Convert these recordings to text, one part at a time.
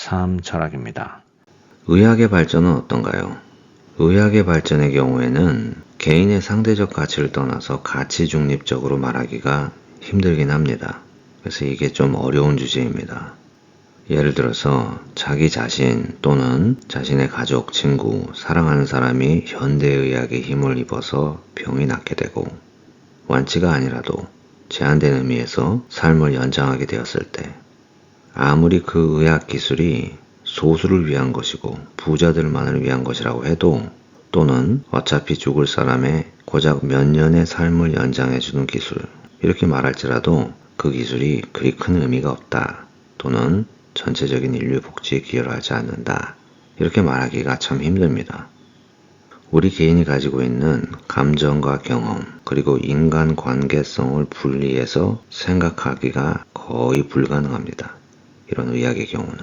삶 철학입니다. 의학의 발전은 어떤가요? 의학의 발전의 경우에는 개인의 상대적 가치를 떠나서 가치 중립적으로 말하기가 힘들긴 합니다. 그래서 이게 좀 어려운 주제입니다. 예를 들어서 자기 자신 또는 자신의 가족, 친구, 사랑하는 사람이 현대의학의 힘을 입어서 병이 낫게 되고 완치가 아니라도 제한된 의미에서 삶을 연장하게 되었을 때 아무리 그 의학 기술이 소수를 위한 것이고 부자들만을 위한 것이라고 해도 또는 어차피 죽을 사람의 고작 몇 년의 삶을 연장해주는 기술 이렇게 말할지라도 그 기술이 그리 큰 의미가 없다 또는 전체적인 인류 복지에 기여를 하지 않는다 이렇게 말하기가 참 힘듭니다. 우리 개인이 가지고 있는 감정과 경험 그리고 인간 관계성을 분리해서 생각하기가 거의 불가능합니다. 이런 의학의 경우는.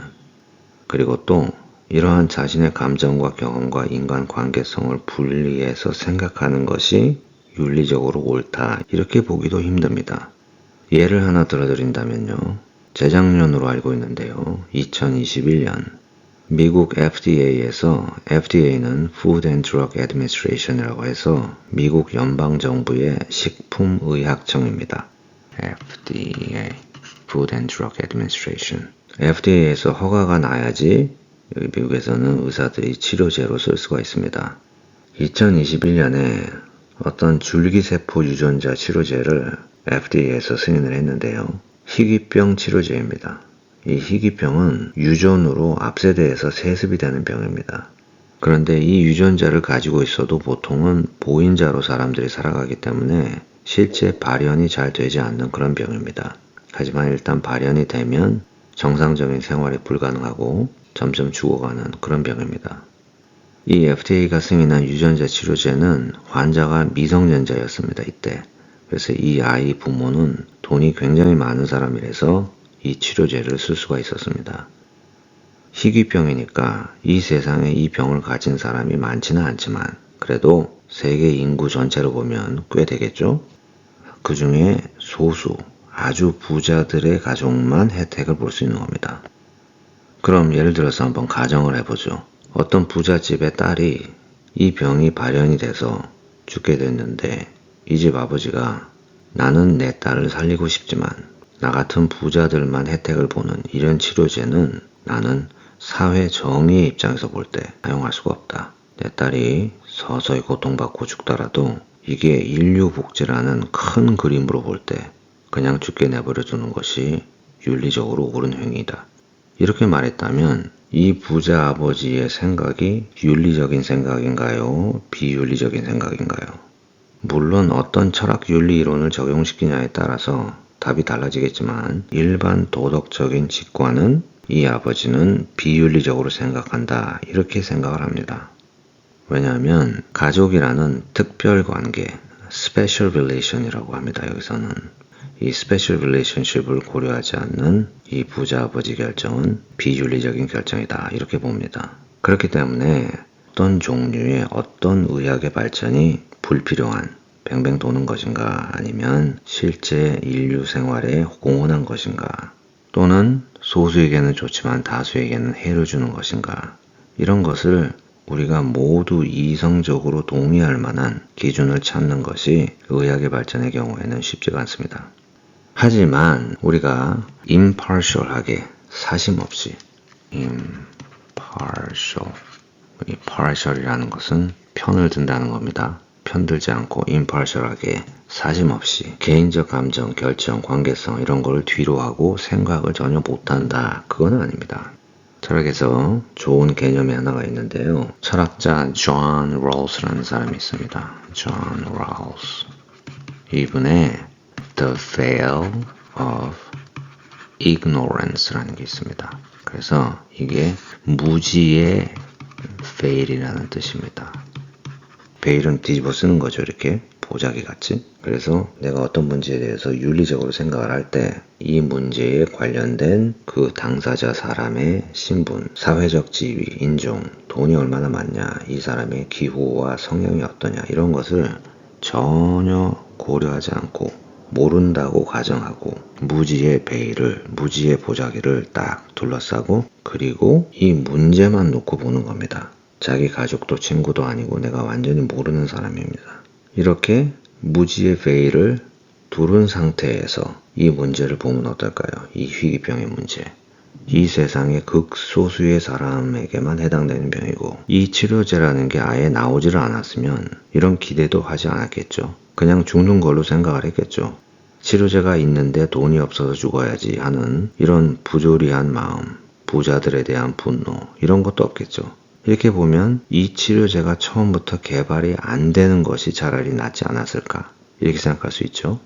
그리고 또 이러한 자신의 감정과 경험과 인간 관계성을 분리해서 생각하는 것이 윤리적으로 옳다 이렇게 보기도 힘듭니다. 예를 하나 들어드린다면요. 재작년으로 알고 있는데요. 2021년 미국 FDA에서 FDA는 Food and Drug Administration이라고 해서 미국 연방정부의 식품의학청입니다. FDA Food and Drug Administration FDA에서 허가가 나야지 여기 미국에서는 의사들이 치료제로 쓸 수가 있습니다. 2021년에 어떤 줄기세포 유전자 치료제를 FDA에서 승인을 했는데요. 희귀병 치료제입니다. 이 희귀병은 유전으로 앞세대에서 세습이 되는 병입니다. 그런데 이 유전자를 가지고 있어도 보통은 보인자로 사람들이 살아가기 때문에 실제 발현이 잘 되지 않는 그런 병입니다. 하지만 일단 발현이 되면 정상적인 생활이 불가능하고 점점 죽어가는 그런 병입니다. 이 FDA가 승인한 유전자 치료제는 환자가 미성년자였습니다. 이때. 그래서 이 아이 부모는 돈이 굉장히 많은 사람이라서 이 치료제를 쓸 수가 있었습니다. 희귀병이니까 이 세상에 이 병을 가진 사람이 많지는 않지만 그래도 세계 인구 전체로 보면 꽤 되겠죠? 그 중에 소수 아주 부자들의 가족만 혜택을 볼 수 있는 겁니다. 그럼 예를 들어서 한번 가정을 해보죠. 어떤 부잣집의 딸이 이 병이 발현이 돼서 죽게 됐는데 이 집 아버지가 나는 내 딸을 살리고 싶지만 나 같은 부자들만 혜택을 보는 이런 치료제는 나는 사회 정의의 입장에서 볼 때 사용할 수가 없다. 내 딸이 서서히 고통받고 죽더라도 이게 인류 복지라는 큰 그림으로 볼 때 그냥 죽게 내버려 두는 것이 윤리적으로 옳은 행위다. 이렇게 말했다면 이 부자 아버지의 생각이 윤리적인 생각인가요? 비윤리적인 생각인가요? 물론 어떤 철학 윤리 이론을 적용시키냐에 따라서 답이 달라지겠지만 일반 도덕적인 직관은 이 아버지는 비윤리적으로 생각한다 이렇게 생각을 합니다. 왜냐하면 가족이라는 특별 관계, special relation이라고 합니다. 여기서는 이 special relationship을 고려하지 않는 이 부자 아버지 결정은 비윤리적인 결정이다 이렇게 봅니다. 그렇기 때문에 어떤 종류의 어떤 의학의 발전이 불필요한 뱅뱅 도는 것인가 아니면 실제 인류 생활에 공헌한 것인가 또는 소수에게는 좋지만 다수에게는 해를 주는 것인가 이런 것을 우리가 모두 이성적으로 동의할 만한 기준을 찾는 것이 의학의 발전의 경우에는 쉽지가 않습니다. 하지만 우리가 impartial하게 사심 없이 partial이라는 것은 편을 든다는 겁니다. 편들지 않고 impartial하게 사심 없이 개인적 감정, 결정, 관계성 이런 걸 뒤로 하고 생각을 전혀 못한다. 그건 아닙니다. 철학에서 좋은 개념이 하나가 있는데요. 철학자 존 롤스라는 사람이 있습니다. 존 롤스. 이분의 The Veil of Ignorance라는 게 있습니다. 그래서 이게 무지의 veil이라는 뜻입니다. 베일은 뒤집어 쓰는 거죠. 이렇게 보자기 같이. 그래서 내가 어떤 문제에 대해서 윤리적으로 생각을 할 때 이 문제에 관련된 그 당사자 사람의 신분, 사회적 지위, 인종, 돈이 얼마나 많냐, 이 사람의 기호와 성향이 어떠냐 이런 것을 전혀 고려하지 않고 모른다고 가정하고 무지의 베일을, 무지의 보자기를 딱 둘러싸고 그리고 이 문제만 놓고 보는 겁니다. 자기 가족도 친구도 아니고 내가 완전히 모르는 사람입니다. 이렇게 무지의 베일을 두른 상태에서 이 문제를 보면 어떨까요? 이 희귀병의 문제. 이 세상의 극소수의 사람에게만 해당되는 병이고 이 치료제라는 게 아예 나오지를 않았으면 이런 기대도 하지 않았겠죠. 그냥 죽는 걸로 생각을 했겠죠. 치료제가 있는데 돈이 없어서 죽어야지 하는 이런 부조리한 마음, 부자들에 대한 분노 이런 것도 없겠죠. 이렇게 보면 이 치료제가 처음부터 개발이 안 되는 것이 차라리 낫지 않았을까 이렇게 생각할 수 있죠.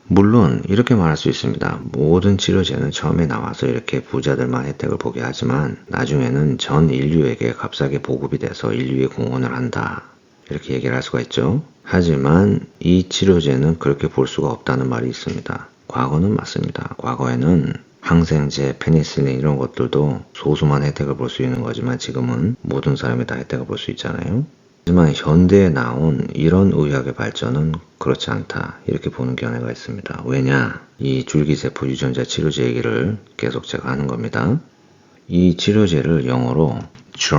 물론 이렇게 말할 수 있습니다. 모든 치료제는 처음에 나와서 이렇게 부자들만 혜택을 보게 하지만 나중에는 전 인류에게 값싸게 보급이 돼서 인류의 공헌을 한다. 이렇게 얘기를 할 수가 있죠. 하지만 이 치료제는 그렇게 볼 수가 없다는 말이 있습니다. 과거는 맞습니다. 과거에는 항생제, 페니실린 이런 것들도 소수만 혜택을 볼 수 있는 거지만 지금은 모든 사람이 다 혜택을 볼 수 있잖아요. 하지만 현대에 나온 이런 의학의 발전은 그렇지 않다 이렇게 보는 견해가 있습니다. 왜냐? 이 줄기세포 유전자 치료제 얘기를 계속 제가 하는 겁니다. 이 치료제를 영어로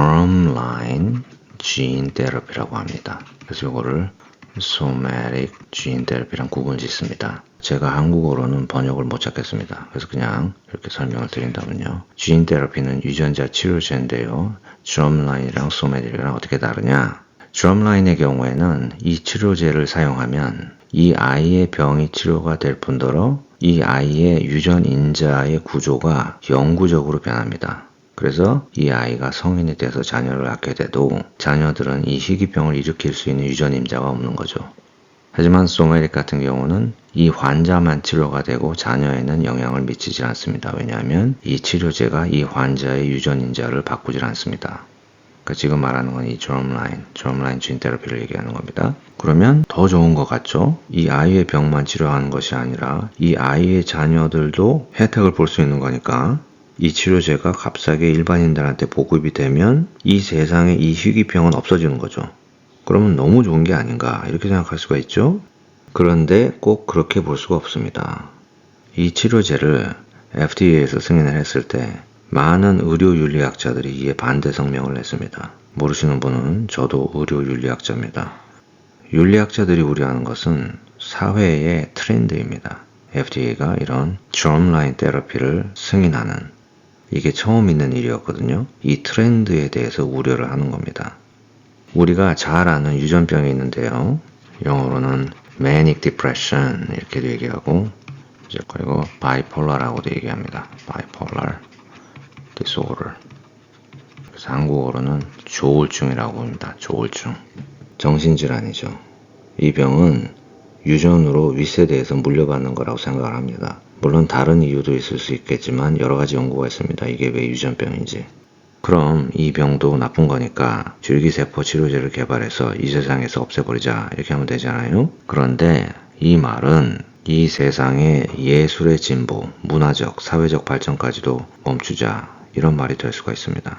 germline gene therapy라고 합니다. 그래서 이거를 somatic gene therapy랑 구분을 짓습니다. 제가 한국어로는 번역을 못 찾겠습니다. 그래서 그냥 이렇게 설명을 드린다면요. gene therapy는 유전자 치료제인데요. germline이랑 somatic이랑 어떻게 다르냐? germline의 경우에는 이 치료제를 사용하면 이 아이의 병이 치료가 될 뿐더러 이 아이의 유전인자의 구조가 영구적으로 변합니다. 그래서 이 아이가 성인이 돼서 자녀를 낳게 돼도 자녀들은 이 희귀병을 일으킬 수 있는 유전임자가 없는 거죠. 하지만 소매릭 같은 경우는 이 환자만 치료가 되고 자녀에는 영향을 미치지 않습니다. 왜냐하면 이 치료제가 이 환자의 유전인자를 바꾸질 않습니다. 그러니까 지금 말하는 건 이 germline gene therapy를 얘기하는 겁니다. 그러면 더 좋은 것 같죠? 이 아이의 병만 치료하는 것이 아니라 이 아이의 자녀들도 혜택을 볼 수 있는 거니까 이 치료제가 값싸게 일반인들한테 보급이 되면 이 세상에 이 희귀병은 없어지는 거죠. 그러면 너무 좋은 게 아닌가 이렇게 생각할 수가 있죠. 그런데 꼭 그렇게 볼 수가 없습니다. 이 치료제를 FDA에서 승인을 했을 때 많은 의료윤리학자들이 이에 반대 성명을 냈습니다. 모르시는 분은 저도 의료윤리학자입니다. 윤리학자들이 우려하는 것은 사회의 트렌드입니다. FDA가 이런 germline 테라피를 승인하는 이게 처음 있는 일이었거든요. 이 트렌드에 대해서 우려를 하는 겁니다. 우리가 잘 아는 유전병이 있는데요. 영어로는 manic depression 이렇게도 얘기하고 그리고 bipolar라고도 얘기합니다. bipolar disorder. 그래서 한국어로는 조울증이라고 합니다. 조울증. 정신질환이죠. 이 병은 유전으로 윗세대에서 물려받는 거라고 생각을 합니다. 물론 다른 이유도 있을 수 있겠지만 여러 가지 연구가 있습니다. 이게 왜 유전병인지. 그럼 이 병도 나쁜 거니까 줄기세포 치료제를 개발해서 이 세상에서 없애버리자 이렇게 하면 되잖아요. 그런데 이 말은 이 세상의 예술의 진보, 문화적, 사회적 발전까지도 멈추자 이런 말이 될 수가 있습니다.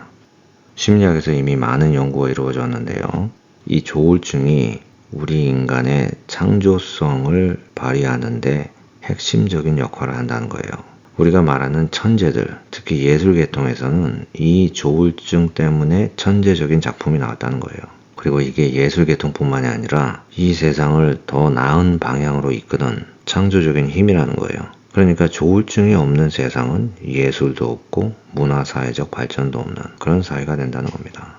심리학에서 이미 많은 연구가 이루어져 왔는데요. 이 조울증이 우리 인간의 창조성을 발휘하는데 핵심적인 역할을 한다는 거예요. 우리가 말하는 천재들, 특히 예술계통에서는 이 조울증 때문에 천재적인 작품이 나왔다는 거예요. 그리고 이게 예술계통뿐만이 아니라 이 세상을 더 나은 방향으로 이끄는 창조적인 힘이라는 거예요. 그러니까 조울증이 없는 세상은 예술도 없고 문화사회적 발전도 없는 그런 사회가 된다는 겁니다.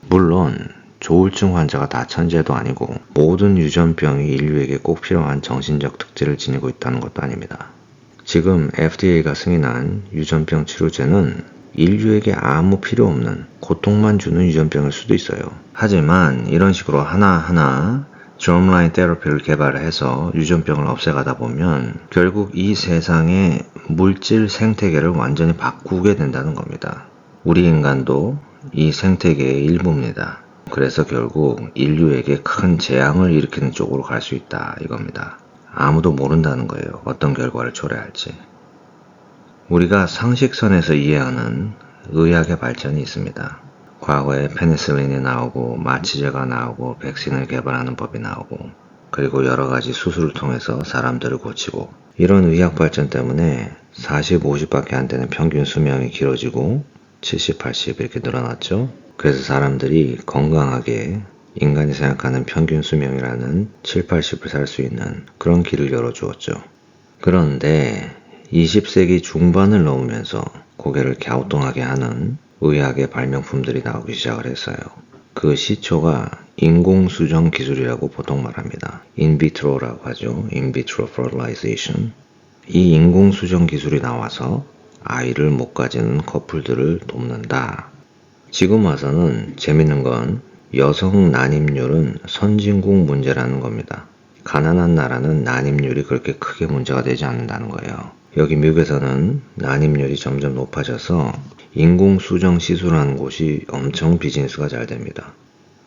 물론 조울증 환자가 다 천재도 아니고 모든 유전병이 인류에게 꼭 필요한 정신적 특질을 지니고 있다는 것도 아닙니다. 지금 FDA가 승인한 유전병 치료제는 인류에게 아무 필요 없는 고통만 주는 유전병일 수도 있어요. 하지만 이런 식으로 하나하나 germline 테라피를 개발해서 유전병을 없애가다 보면 결국 이 세상의 물질 생태계를 완전히 바꾸게 된다는 겁니다. 우리 인간도 이 생태계의 일부입니다. 그래서 결국 인류에게 큰 재앙을 일으키는 쪽으로 갈 수 있다 이겁니다. 아무도 모른다는 거예요. 어떤 결과를 초래할지. 우리가 상식선에서 이해하는 의학의 발전이 있습니다. 과거에 페니실린이 나오고 마취제가 나오고 백신을 개발하는 법이 나오고 그리고 여러 가지 수술을 통해서 사람들을 고치고, 이런 의학 발전 때문에 40, 50밖에 안 되는 평균 수명이 길어지고 70, 80 이렇게 늘어났죠. 그래서 사람들이 건강하게 인간이 생각하는 평균 수명이라는 7, 80을 살 수 있는 그런 길을 열어주었죠. 그런데 20세기 중반을 넘으면서 고개를 갸우뚱하게 하는 의학의 발명품들이 나오기 시작을 했어요. 그 시초가 인공수정 기술이라고 보통 말합니다. 인비트로라고 하죠. 인비트로 fertilization. 이 인공수정 기술이 나와서 아이를 못 가지는 커플들을 돕는다. 지금 와서는 재밌는 건 여성 난임률은 선진국 문제라는 겁니다. 가난한 나라는 난임률이 그렇게 크게 문제가 되지 않는다는 거예요. 여기 미국에서는 난임률이 점점 높아져서 인공수정 시술하는 곳이 엄청 비즈니스가 잘 됩니다.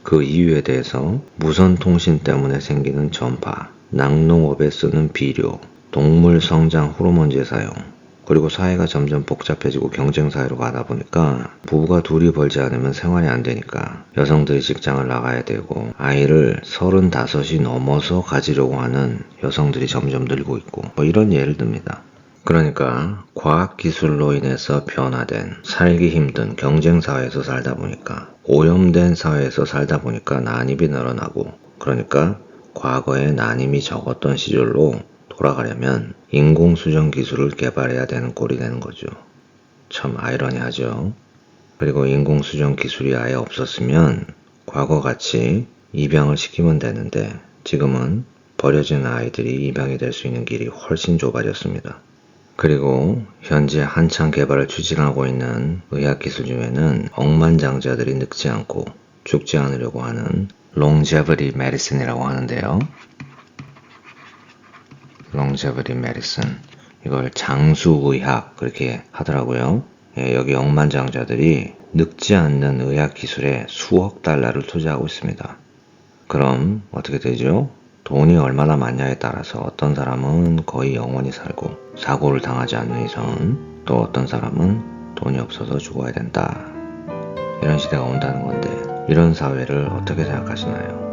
그 이유에 대해서 무선통신 때문에 생기는 전파, 낙농업에 쓰는 비료, 동물 성장 호르몬제 사용, 그리고 사회가 점점 복잡해지고 경쟁사회로 가다 보니까 부부가 둘이 벌지 않으면 생활이 안 되니까 여성들이 직장을 나가야 되고 아이를 35이 넘어서 가지려고 하는 여성들이 점점 늘고 있고 뭐 이런 예를 듭니다. 그러니까 과학기술로 인해서 변화된 살기 힘든 경쟁사회에서 살다 보니까 오염된 사회에서 살다 보니까 난임이 늘어나고, 그러니까 과거에 난임이 적었던 시절로 돌아가려면 인공수정 기술을 개발해야 되는 꼴이 되는 거죠. 참 아이러니하죠. 그리고 인공수정 기술이 아예 없었으면 과거같이 입양을 시키면 되는데 지금은 버려진 아이들이 입양이 될 수 있는 길이 훨씬 좁아졌습니다. 그리고 현재 한창 개발을 추진하고 있는 의학기술 중에는 억만장자들이 늙지 않고 죽지 않으려고 하는 longevity medicine이라고 하는데요. longevity medicine, 이걸 장수의학 그렇게 하더라고요. 여기 억만장자들이 늙지 않는 의학기술에 수억 달러를 투자하고 있습니다. 그럼 어떻게 되죠? 돈이 얼마나 많냐에 따라서 어떤 사람은 거의 영원히 살고 사고를 당하지 않는 이상은, 또 어떤 사람은 돈이 없어서 죽어야 된다. 이런 시대가 온다는 건데 이런 사회를 어떻게 생각하시나요?